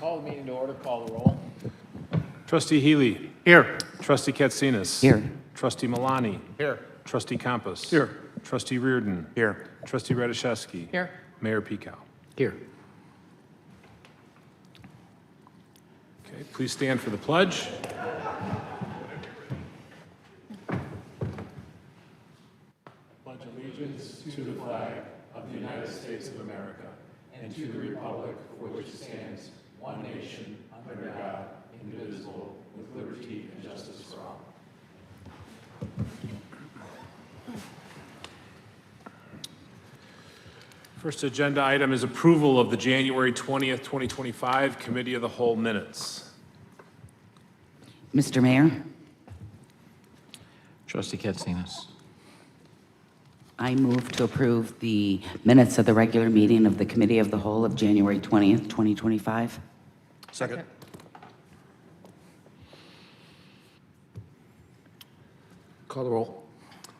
Call the meeting to order. Call the roll. Trustee Healy. Here. Trustee Katsinas. Here. Trustee Malani. Here. Trustee Campos. Here. Trustee Reardon. Here. Trustee Radiszewski. Here. Mayor Picow. Here. Okay, please stand for the pledge. Pledge allegiance to the flag of the United States of America and to the republic for which it stands, one nation, under God, indivisible, with liberty and justice for all. First agenda item is approval of the January 20th, 2025 Committee of the Whole minutes. Mr. Mayor, Trustee Katsinas. I move to approve the minutes of the regular meeting of the Committee of the Whole of January 20th, 2025. Second. Call the roll.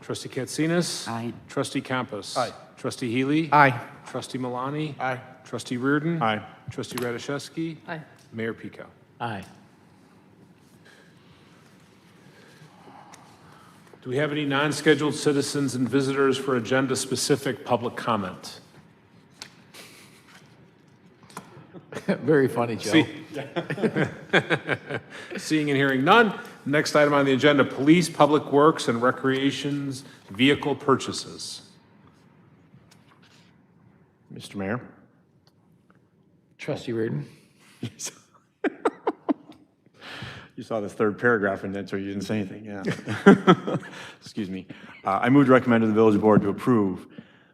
Trustee Katsinas. Aye. Trustee Campos. Aye. Trustee Healy. Aye. Trustee Malani. Aye. Trustee Reardon. Aye. Trustee Radiszewski. Aye. Mayor Picow. Aye. Do we have any non-scheduled citizens and visitors for agenda-specific public comment? Very funny, Joe. Seeing and hearing none. Next item on the agenda, police, public works, and recreations vehicle purchases. Mr. Mayor? Trustee Reardon. You saw this third paragraph in it, so you didn't say anything, yeah. Excuse me. I move to recommend to the village board to approve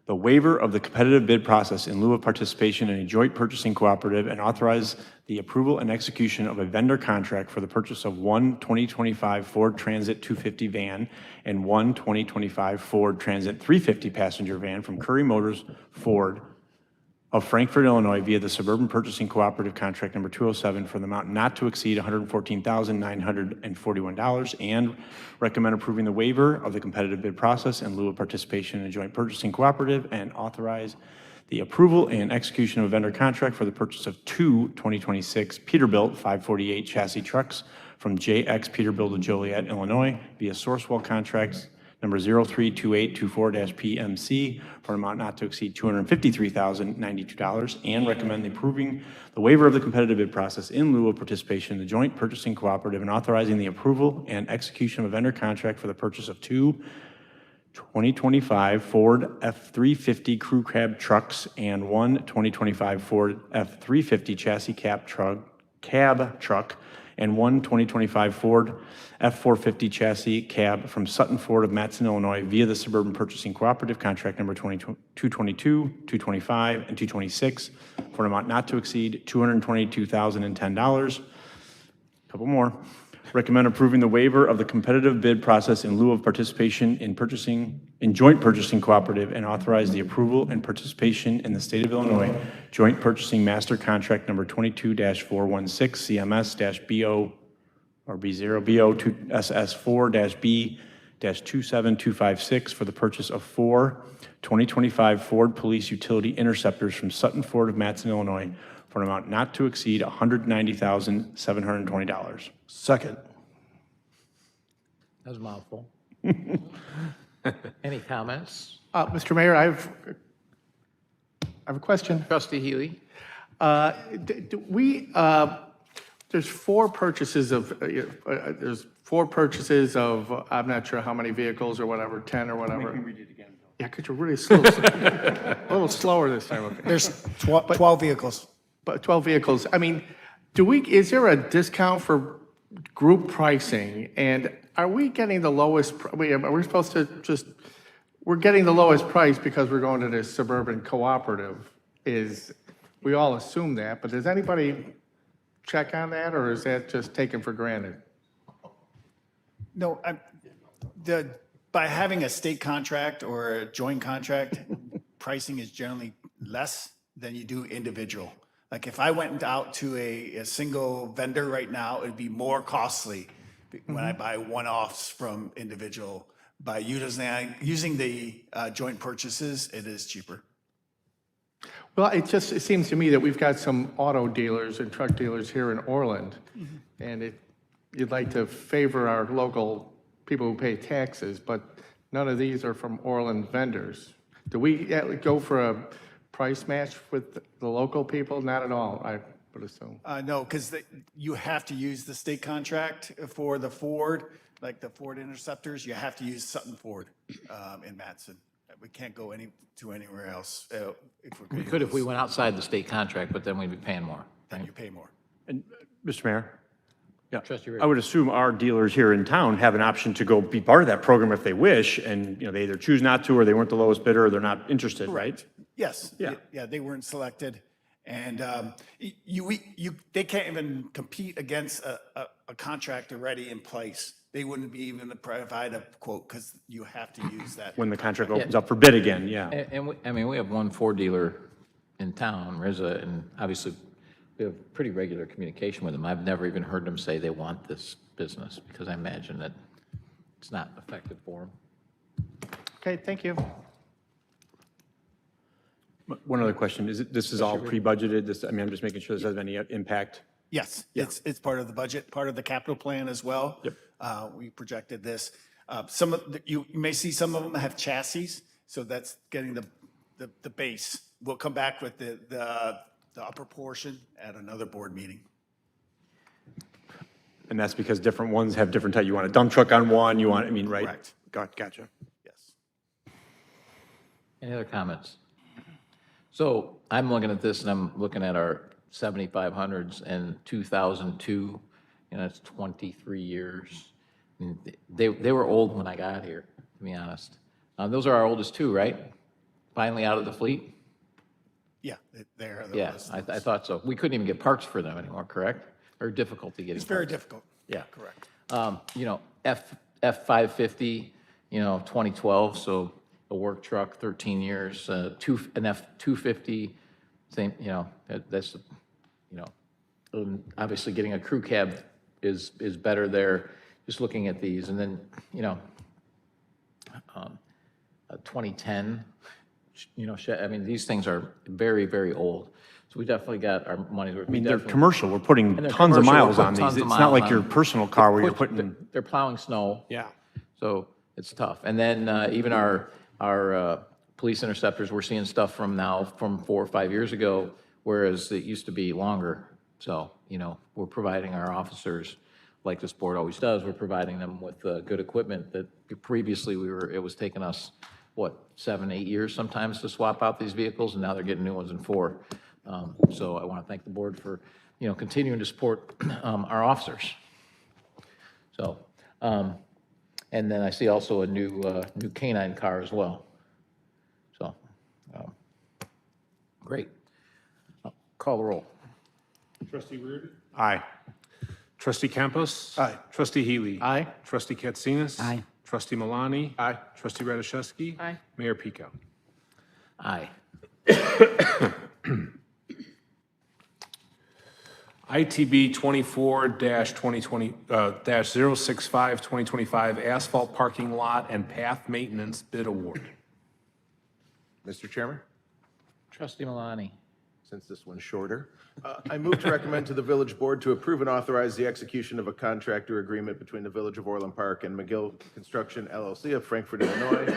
the waiver of the competitive bid process in lieu of participation in a joint purchasing cooperative and authorize the approval and execution of a vendor contract for the purchase of one 2025 Ford Transit 250 van and one 2025 Ford Transit 350 passenger van from Curry Motors Ford of Frankfort, Illinois via the Suburban Purchasing Cooperative Contract Number 207 for the amount not to exceed $114,941 and recommend approving the waiver of the competitive bid process in lieu of participation in a joint purchasing cooperative and authorize the approval and execution of a vendor contract for the purchase of two 2026 Peterbilt 548 chassis trucks from JX Peterbilt of Joliet, Illinois via Sourcewell Contracts number 032824-PMC for an amount not to exceed $253,092 and recommend approving the waiver of the competitive bid process in lieu of participation in the joint purchasing cooperative and authorizing the approval and execution of a vendor contract for the purchase of two 2025 Ford F-350 crew cab trucks and one 2025 Ford F-350 chassis cab truck and one 2025 Ford F-450 chassis cab from Sutton Ford of Matson, Illinois via the Suburban Purchasing Cooperative Contract Number 222, 225, and 226 for an amount not to exceed $222,010. Couple more. Recommend approving the waiver of the competitive bid process in lieu of participation in joint purchasing cooperative and authorize the approval and participation in the State of Illinois Joint Purchasing Master Contract Number 22-416 CMS-BO or B0 BO2SS4-B-27256 for the purchase of four 2025 Ford Police Utility Interceptors from Sutton Ford of Matson, Illinois for an amount not to exceed $190,720. Second. That was a mouthful. Any comments? Mr. Mayor, I have a question. Trustee Healy. There's four purchases of, I'm not sure how many vehicles or whatever, 10 or whatever. Read it again, Bill. Yeah, could you really slow, a little slower this time, okay? There's 12 vehicles. But 12 vehicles, I mean, is there a discount for group pricing? And are we getting the lowest, are we supposed to we're getting the lowest price because we're going to this suburban cooperative? We all assume that, but does anybody check on that, or is that just taken for granted? No, by having a state contract or a joint contract, pricing is generally less than you do individual. Like if I went out to a single vendor right now, it'd be more costly when I buy one-offs from individual. By using the joint purchases, it is cheaper. Well, it seems to me that we've got some auto dealers and truck dealers here in Orland, and you'd like to favor our local people who pay taxes, but none of these are from Orland vendors. Do we go for a price match with the local people? Not at all, I would assume. No, because you have to use the state contract for the Ford, like the Ford Interceptors, you have to use Sutton Ford in Matson. We can't go anywhere else if we're We going could if we went outside the state contract, but then we'd be paying more. then you pay more. And, Mr. Mayor? Yeah, Trustee Ray. I would assume our dealers here in town have an option to go be part of that program if they wish, and, they either choose not to, or they weren't the lowest bidder, or they're not interested, right? Yes. Yeah. Yeah, they weren't selected. And they can't even compete against a contract already in place. They wouldn't be even to provide a quote because you have to use that. When the contract opens up for bid again, yeah. And we have one Ford dealer in town, Riza, and obviously we have pretty regular communication with them. I've never even heard them say they want this business because I imagine that it's not effective for them. Okay, thank you. One other question, this is all pre-budgeted? I'm just making sure this doesn't have any impact. Yes, it's part of the budget, part of the capital plan as well. Yep. We projected this. You may see some of them have chassis, so that's getting the base. We'll come back with the upper portion at another board meeting. And that's because different ones have different type, you want a dump truck on one, right? Correct. Gotcha. Yes. Any other comments? So I'm looking at this and I'm looking at our 7500s and 2002, that's 23 years. I mean, they were old when I got here, to be honest. Those are our oldest two, right? Finally out of the fleet? Yeah, they're the Yeah, list. I thought so. We couldn't even get parts for them anymore, correct? Or difficulty getting It's very parts? difficult. Yeah. Correct. F-550, 2012, so a work truck, 13 years, an F-250, same, that's, obviously getting a crew cab is better there, just looking at these, and then, a 2010, these things are very, very old, so we definitely got our money's worth. They're commercial, we're putting And they're tons of commercial, miles we're on putting these. tons of It's not like miles your on. personal car where you're putting, They're plowing snow. yeah. So it's tough. And then even our police interceptors, we're seeing stuff from 4 or 5 years ago, whereas it used to be longer. So, we're providing our officers, like this board always does, we're providing them with good equipment that previously it was taking us, 7, 8 years sometimes to swap out these vehicles, and now they're getting new ones in 4. So I want to thank the board for, continuing to support our officers. So, and then I see also a new canine car as well. So, great. Call the roll. Trustee Reardon? Aye. Trustee Campos? Aye. Trustee Healy? Aye. Trustee Katsinas? Aye. Trustee Malani? Aye. Trustee Radiszewski? Aye. Mayor Pico? Aye. ITB 24-2020, -065, 2025 asphalt parking lot and path maintenance bid award. Mr. Chairman, Trustee Malani. since this one's shorter, I move to recommend to the Village Board to approve and authorize the execution of a contractor agreement between the Village of Orland Park and McGill Construction LLC of Frankfort, Illinois,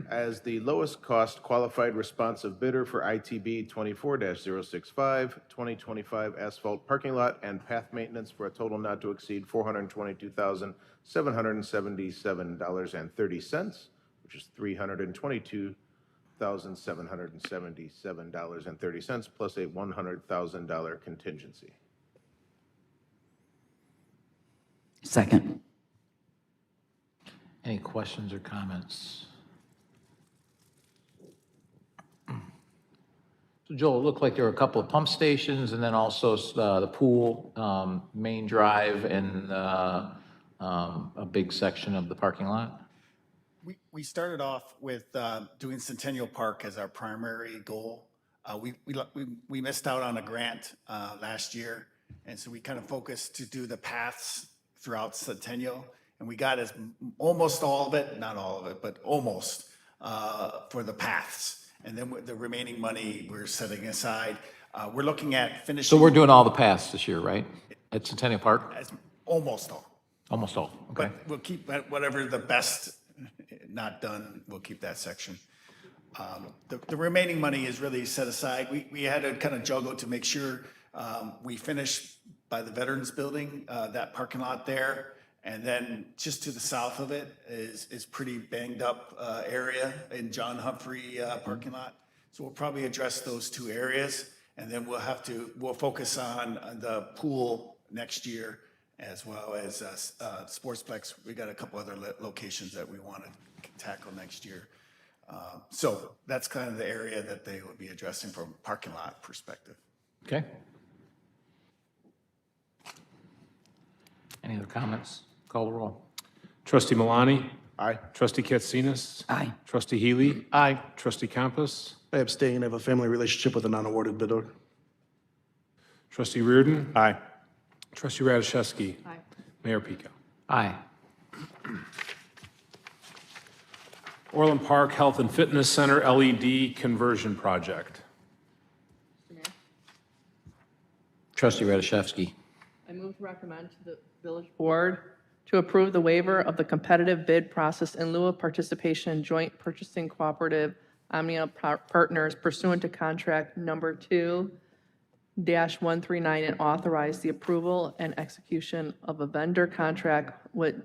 as the lowest cost qualified responsive bidder for ITB 24-065, 2025 asphalt parking lot and path maintenance for a total not to exceed $422,777.30, which is $322,777.30 plus a $100,000 contingency. Second. Any questions or comments? So Joel, it looked like there were a couple of pump stations and then also the pool, main drive, and a big section of the parking lot. We started off with doing Centennial Park as our primary goal. We missed out on a grant last year, and so we kind of focused to do the paths throughout Centennial, and we got almost all of it, not all of it, but almost for the paths. And then with the remaining money we're setting aside, we're looking at So finishing. we're doing all the paths this year, right? At Centennial Park? As almost all. Almost all, okay. But we'll keep whatever the best not done, we'll keep that section. The remaining money is really set aside. We had to kind of juggle to make sure we finish by the Veterans Building, that parking lot there. And then just to the south of it is pretty banged up area in John Humphrey parking lot. So we'll probably address those two areas. And then we'll focus on the pool next year, as well as Sportsplex. We got a couple other locations that we want to tackle next year. So that's kind of the area that they will be addressing from a parking lot perspective. Okay. Any other comments? Call the roll. Trustee Malani? Aye. Trustee Katsinas? Aye. Trustee Healy? Aye. Trustee Campus? I abstain. I have a family relationship with a non-awarded bidder. Trustee Reardon? Aye. Trustee Radiszewski? Aye. Mayor Pico? Aye. Orland Park Health and Fitness Center LED conversion project. Trustee Radiszewski. I move to recommend to the village board to approve the waiver of the competitive bid process in lieu of participation in joint purchasing cooperative Omnia Partners pursuant to contract number 2-139 and authorize the approval and execution of a vendor contract with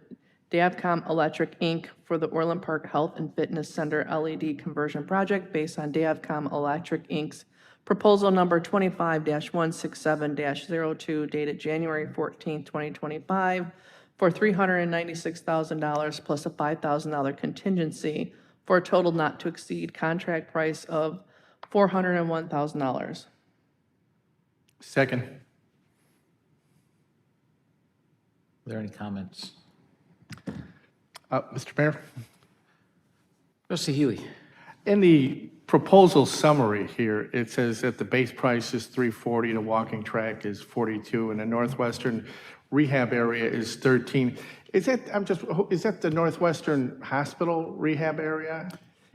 Davcom Electric, Inc. for the Orland Park Health and Fitness Center LED conversion project based on Davcom Electric, Inc.'s proposal number 25-167-02 dated January 14, 2025 for $396,000 plus a $5,000 contingency for a total not to exceed contract price of $401,000. Second. Are there any comments? Mr. Mayor? Trustee Healy. In the proposal summary here, it says that the base price is $340, the walking track is $42, and the Northwestern rehab area is $13. Is that the Northwestern Hospital rehab area?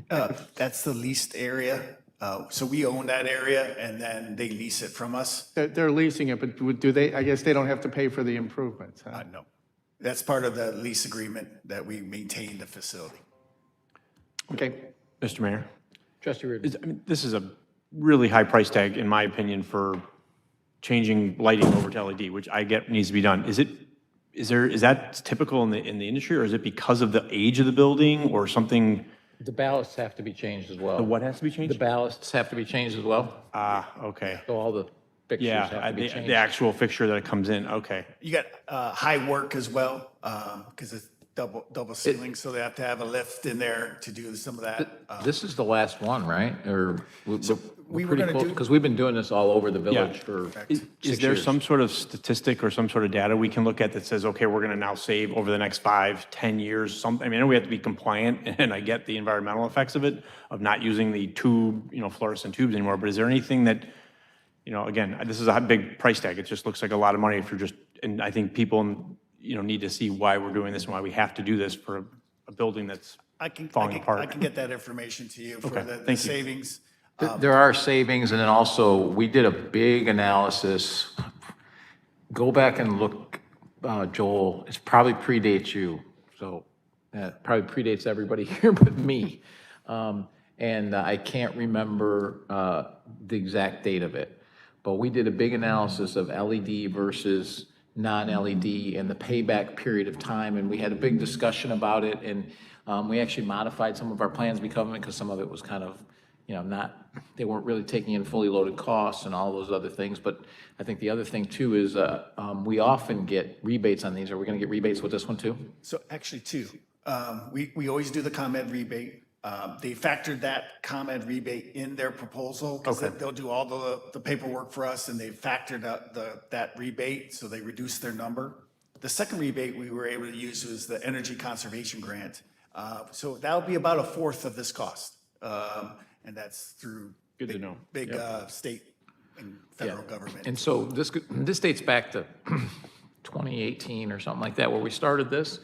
That's the leased area. So we own that area, and then they lease it from us. They're leasing it, but do they, I guess they don't have to pay for the improvements, huh? No. That's part of the lease agreement that we maintain the facility. Okay. Mr. Mayor? Trustee Reardon. I mean, this is a really high price tag, in my opinion, for changing lighting over to LED, which I get needs to be done. Is that typical in the industry, or is it because of the age of the building or something? The ballasts have to be changed as well. The what has to be The changed? ballasts have to be changed as well. Okay. So all the fixtures have Yeah, to be changed. the actual fixture that comes in, okay. You got high work as well, because it's double ceiling, so they have to have a lift in there to do some of that. This is the last one, right? Or we we're were pretty gonna close, do- because we've been doing this all over the village for Is 6 there years. some sort of statistic or some sort of data we can look at that says, okay, we're gonna now save over the next 5, 10 years, I mean, I know we have to be compliant, and I get the environmental effects of it, of not using the tube, fluorescent tubes anymore, but is there anything that, again, this is a big price tag, it just looks like a lot of money if you're just, and I think people, need to see why we're doing this and why we have to do this for a building that's falling apart. I can get that information to you for Okay, the thank you. savings. There are savings, and then also, we did a big analysis. Go back and look, Joel, it probably predates you, so it probably predates everybody here but me. And I can't remember the exact date of it, but we did a big analysis of LED versus non-LED and the payback period of time, and we had a big discussion about it, and we actually modified some of our plans because some of it was kind of, they weren't really taking in fully loaded costs and all those other things. But I think the other thing too is we often get rebates on these. Are we going to get rebates with this one too? So actually two. We always do the ComEd rebate. They factored that ComEd rebate in their proposal because they'll do all the paperwork for us, and they factored out that rebate, so they reduced their number. The second rebate we were able to use was the energy conservation grant. So that'll be about a fourth of this cost. And that's through Good to know. big state and federal government. And so this dates back to 2018 or something like that, where we started this.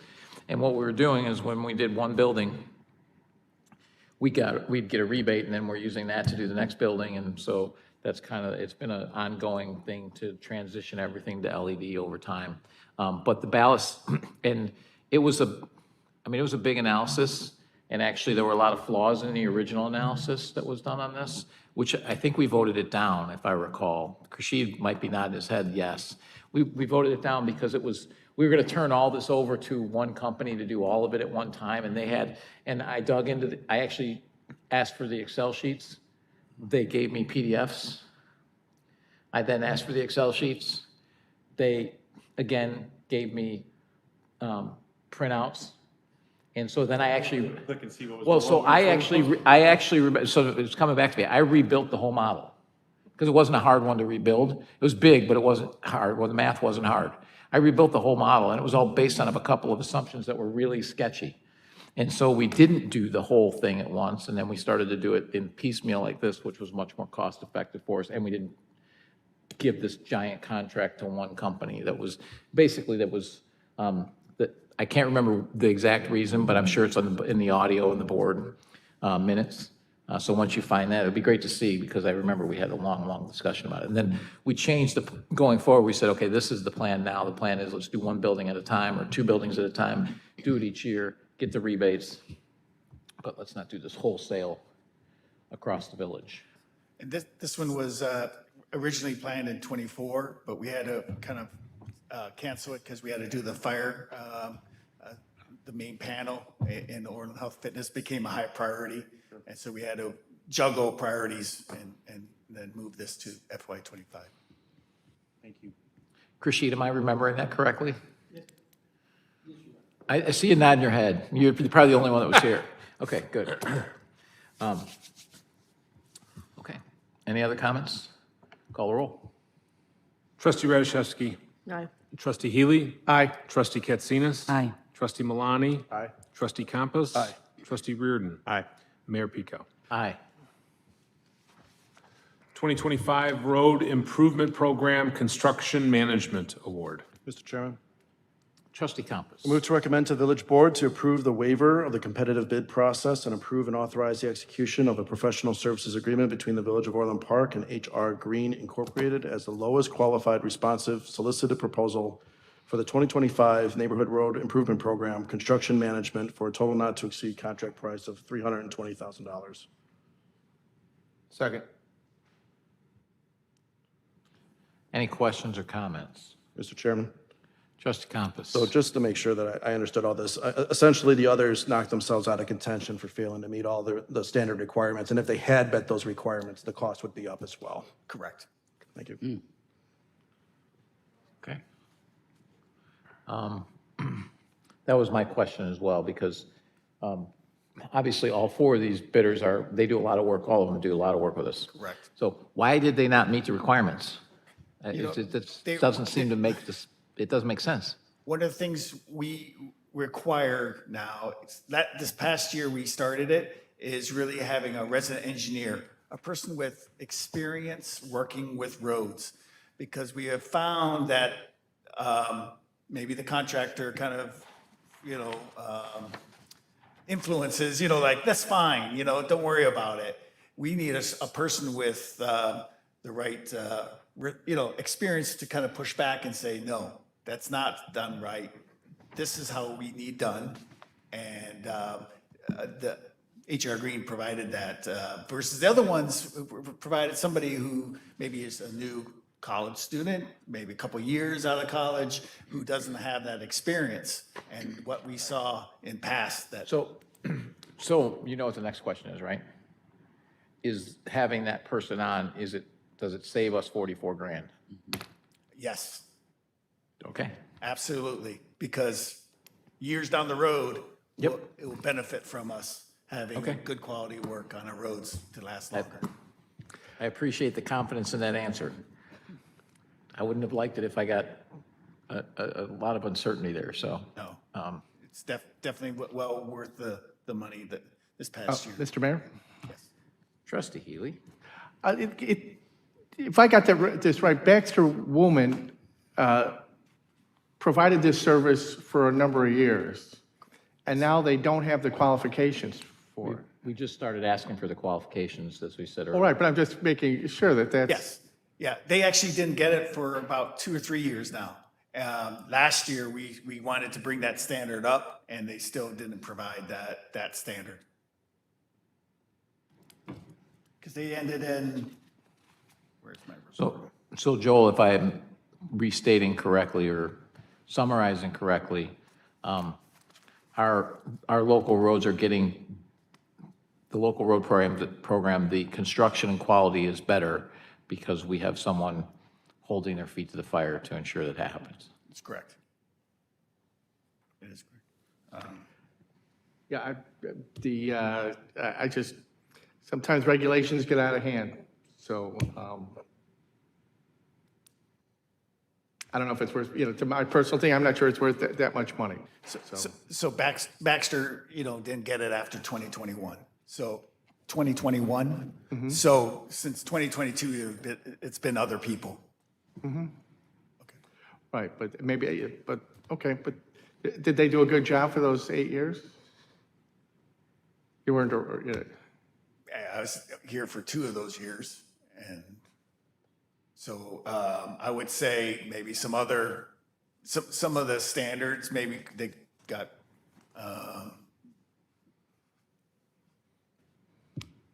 And what we were doing is when we did one building, we'd get a rebate, and then we're using that to do the next building, and so that's kind of, it's been an ongoing thing to transition everything to LED over time. But the ballast, and it was a big analysis, and actually, there were a lot of flaws in the original analysis that was done on this, which I think we voted it down, if I recall. Rashid might be nodding his head, yes. We voted it down because we were gonna turn all this over to one company to do all of it at one time, and I dug into I actually asked for the Excel sheets. They gave me PDFs. I then asked for the Excel sheets. They, again, gave me printouts. And so then I actually, Click and see what was. well, so so it's coming back to me. I rebuilt the whole model because it wasn't a hard one to rebuild. It was big, but it wasn't hard. Well, the math wasn't hard. I rebuilt the whole model, and it was all based on a couple of assumptions that were really sketchy. And so we didn't do the whole thing at once, and then we started to do it in piecemeal like this, which was much more cost-effective for us, and we didn't give this giant contract to one company that was, that I can't remember the exact reason, but I'm sure it's in the audio and the board minutes. So once you find that, it'd be great to see, because I remember we had a long, long discussion about it. And then we changed going forward, we said, okay, this is the plan now. The plan is let's do one building at a time or two buildings at a time, do it each year, get the rebates, but let's not do this wholesale across the village. And this one was originally planned in '24, but we had to kind of cancel it because we had to do the fire, the main panel in Orland Health Fitness became a high priority. And so we had to juggle priorities and then move this to FY '25. Thank you. Krishit, am I remembering that correctly? I see you nodding your head. You're probably the only one that was here. Okay, good. Okay, any other comments? Call the roll. Trustee Radiszewski. Aye. Trustee Healy. Aye. Trustee Katsinas. Aye. Trustee Malani. Aye. Trustee Campos. Aye. Trustee Reardon. Aye. Mayor Pico. Aye. 2025 Road Improvement Program Construction Management Award. Mr. Chairman, Trustee Campos. I move to recommend to the village board to approve the waiver of the competitive bid process and approve and authorize the execution of a professional services agreement between the Village of Orland Park and H.R. Green Incorporated as the lowest qualified responsive solicited proposal for the 2025 Neighborhood Road Improvement Program Construction Management for a total not to exceed contract price of $320,000. Second. Any questions or comments? Mr. Chairman? Trustee Campos. So just to make sure that I understood all this, essentially the others knocked themselves out of contention for failing to meet all the standard requirements. And if they had met those requirements, the cost would be up as well. Correct. Thank you. Okay. That was my question as well, because obviously all four of these bidders they do a lot of work, all of them do a lot of work with us. Correct. So why did they not meet the requirements? It doesn't seem to make this, it doesn't make sense. One of the things we require now, this past year we started it, is really having a resident engineer, a person with experience working with roads. Because we have found that maybe the contractor kind of, influences, like, that's fine, don't worry about it. We need a person with the right, experience to kind of push back and say, no, that's not done right. This is how we need done. And the HR Green provided that versus the other ones provided somebody who maybe is a new college student, maybe a couple years out of college, who doesn't have that experience. And what we saw in past that. So you know what the next question is, right? Is having that person on, does it save us 44 grand? Yes, Okay. absolutely. Because years down the road, Yep. it will benefit from us having Okay. good quality work on our roads to last longer. I appreciate the confidence in that answer. I wouldn't have liked it if I got a lot of uncertainty there, so. No, it's definitely well worth the money that this past year. Mr. Mayor? Trustee Healy? If I got this right, Baxter Woolman provided this service for a number of years, and now they don't have the qualifications for it. We just started asking for the qualifications, as we said All earlier. right, but I'm just making sure that that's. Yes, yeah, they actually didn't get it for about 2 or 3 years now. Last year, we wanted to bring that standard up, and they still didn't provide that standard. Because they ended in, where's my report? So Joel, if I'm restating correctly or summarizing correctly, our local roads are getting, the local road program, the construction and quality is better because we have someone holding their feet to the fire to ensure that happens. That's correct. It is correct. Yeah, I just, sometimes regulations get out of hand, so, I don't know if it's worth, to my personal thing, I'm not sure it's worth that much money. So Baxter, didn't get it after 2021. So 2021. So since 2022, it's been other people. Right, but maybe, okay, but did they do a good job for those 8 years? You weren't, I was here for 2 of those years, and so I would say maybe some of the standards, maybe they got,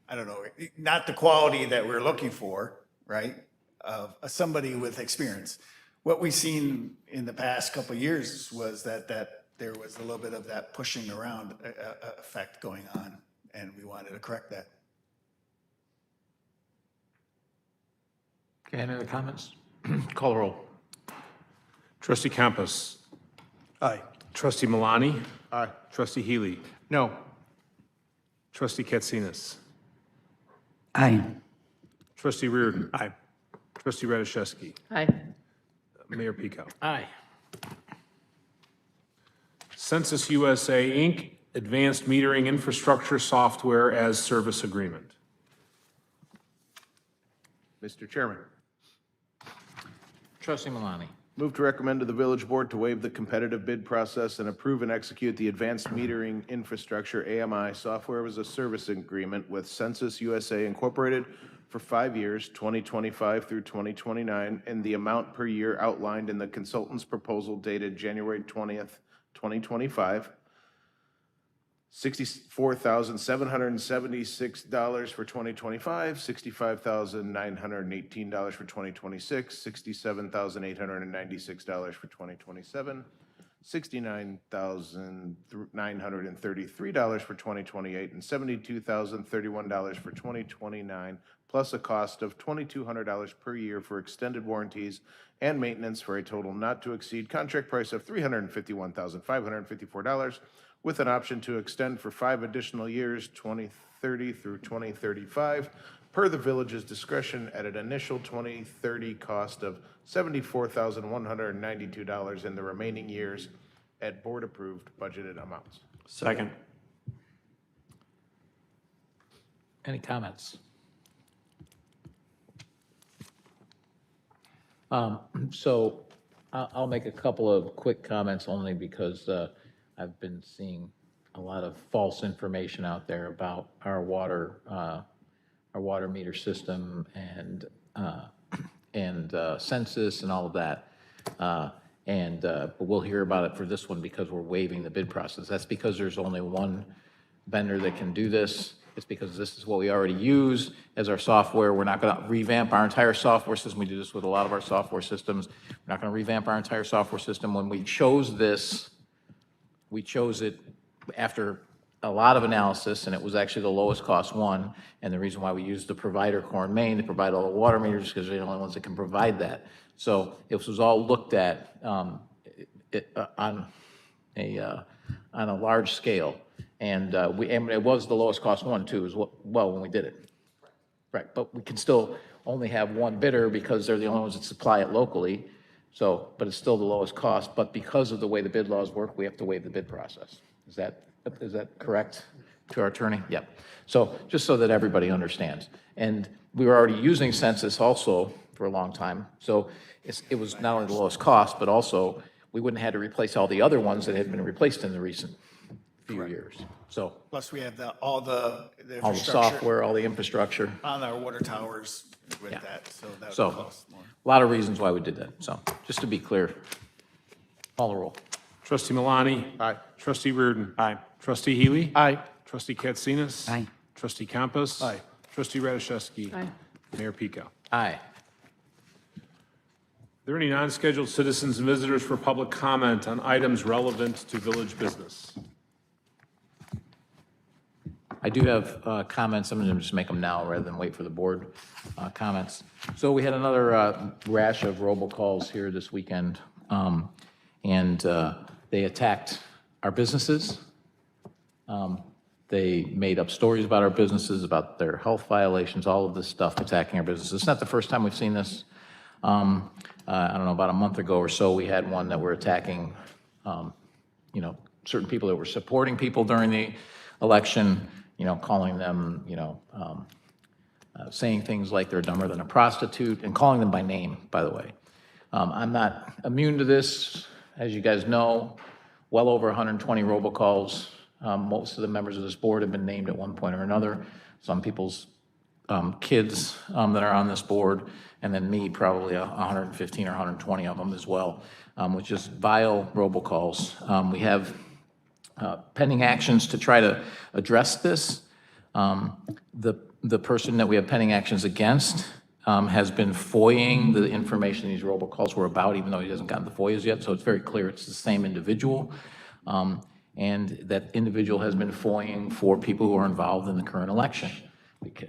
I don't know, not the quality that we're looking for, right? Of somebody with experience. What we've seen in the past couple of years was that there was a little bit of that pushing around effect going on, and we wanted to correct that. Okay, any other comments? Call the roll. Trustee Campus. Aye. Trustee Malani. Aye. Trustee Healy. no. Trustee Katsinas. Aye. Trustee Reardon. Aye. Trustee Radiszewski. Aye. Mayor Pico. Aye. Sensus USA, Inc., Advanced Metering Infrastructure Software as Service Agreement. Mr. Chairman, Trustee Malani. move to recommend to the village board to waive the competitive bid process and approve and execute the Advanced Metering Infrastructure, AMI, Software as a Service Agreement with Sensus USA Incorporated for 5 years, 2025 through 2029, and the amount per year outlined in the consultant's proposal dated January 20th, 2025. $64,776 for 2025, $65,918 for 2026, $67,896 for 2027, $69,933 for 2028, and $72,031 for 2029, plus a cost of $2,200 per year for extended warranties and maintenance for a total not to exceed contract price of $351,554, with an option to extend for 5 additional years, 2030 through 2035, per the village's discretion at an initial 2030 cost of $74,192 in the remaining years at board-approved budgeted amounts. Second. Any comments? So I'll make a couple of quick comments only because I've been seeing a lot of false information out there about our water meter system and Sensus and all of that. But we'll hear about it for this one because we're waiving the bid process. That's because there's only one vendor that can do this. It's because this is what we already use as our software. We're not going to revamp our entire software system. We do this with a lot of our software systems. We're not going to revamp our entire software system. When we chose this, we chose it after a lot of analysis, and it was actually the lowest cost one. And the reason why we used the provider, Core & Main, to provide all the water meters, because they're the only ones that can provide that. So this was all looked at on a large scale. And it was the lowest cost one too, as well, when we did it. Right, but we can still only have one bidder because they're the only ones that supply it locally. So, but it's still the lowest cost, but because of the way the bid laws work, we have to waive the bid process. Is that correct to our attorney? Yep. So just so that everybody understands. And we were already using Sensus also for a long time. So it was not only the lowest cost, but also we wouldn't have had to replace all the other ones that had been replaced in the recent few years. So Plus, we have all the all the infrastructure software, all the infrastructure. on our water towers with Yeah. that, so that would So, cost more. a lot of reasons why we did that. So, just to be clear, call the roll. Trustee Malani. Aye. Trustee Reardon. Aye. Trustee Healy. Aye. Trustee Katsinas. Aye. Trustee Campus. Aye. Trustee Radiszewski. Aye. Mayor Pico. Aye. Are there any non-scheduled citizens and visitors for public comment on items relevant to village business? I do have comments. I'm going to just make them now rather than wait for the board comments. So we had another rash of robocalls here this weekend, and they attacked our businesses. They made up stories about our businesses, about their health violations, all of this stuff attacking our businesses. It's not the first time we've seen this. I don't know, about a month ago or so, we had one that were attacking, certain people that were supporting people during the election, calling them, saying things like they're dumber than a prostitute, and calling them by name, by the way. I'm not immune to this. As you guys know, well over 120 robocalls. Most of the members of this board have been named at one point or another. Some people's kids that are on this board, and then me, probably 115 or 120 of them as well, which is vile robocalls. We have pending actions to try to address this. The person that we have pending actions against has been FOIAing the information these robocalls were about, even though he hasn't gotten the FOIAs yet, so it's very clear it's the same individual. And that individual has been FOIAing for people who are involved in the current election.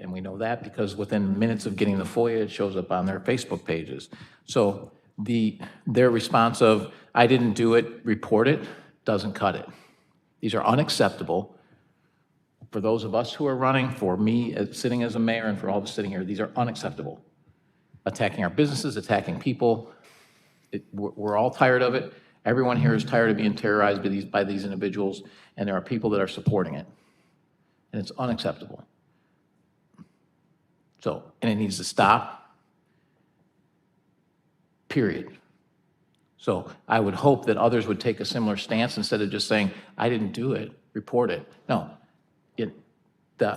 And we know that because within minutes of getting the FOIA, it shows up on their Facebook pages. So their response of, I didn't do it, report it, doesn't cut it. These are unacceptable. For those of us who are running, for me sitting as a mayor, and for all of us sitting here, these are unacceptable. Attacking our businesses, attacking people. We're all tired of it. Everyone here is tired of being terrorized by these individuals, and there are people that are supporting it. And it's unacceptable. So, and it needs to stop, period. So I would hope that others would take a similar stance instead of just saying, I didn't do it, report it. No,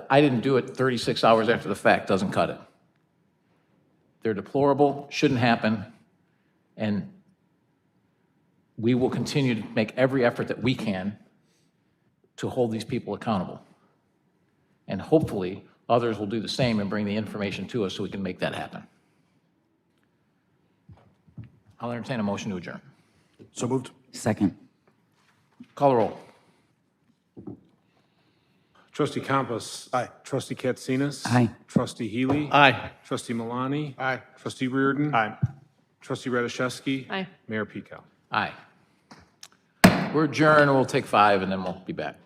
I didn't do it 36 hours after the fact doesn't cut it. They're deplorable, shouldn't happen, and we will continue to make every effort that we can to hold these people accountable. And hopefully, others will do the same and bring the information to us so we can make that happen. I'll entertain a motion to adjourn. So moved. Second. Call the roll. Trustee Campus. Aye. Trustee Katsinas. Aye. Trustee Healy. Aye. Trustee Malani. Aye. Trustee Reardon. Aye. Trustee Radiszewski. Aye. Mayor Pico. Aye. We're adjourned. We'll take 5 and then we'll be back.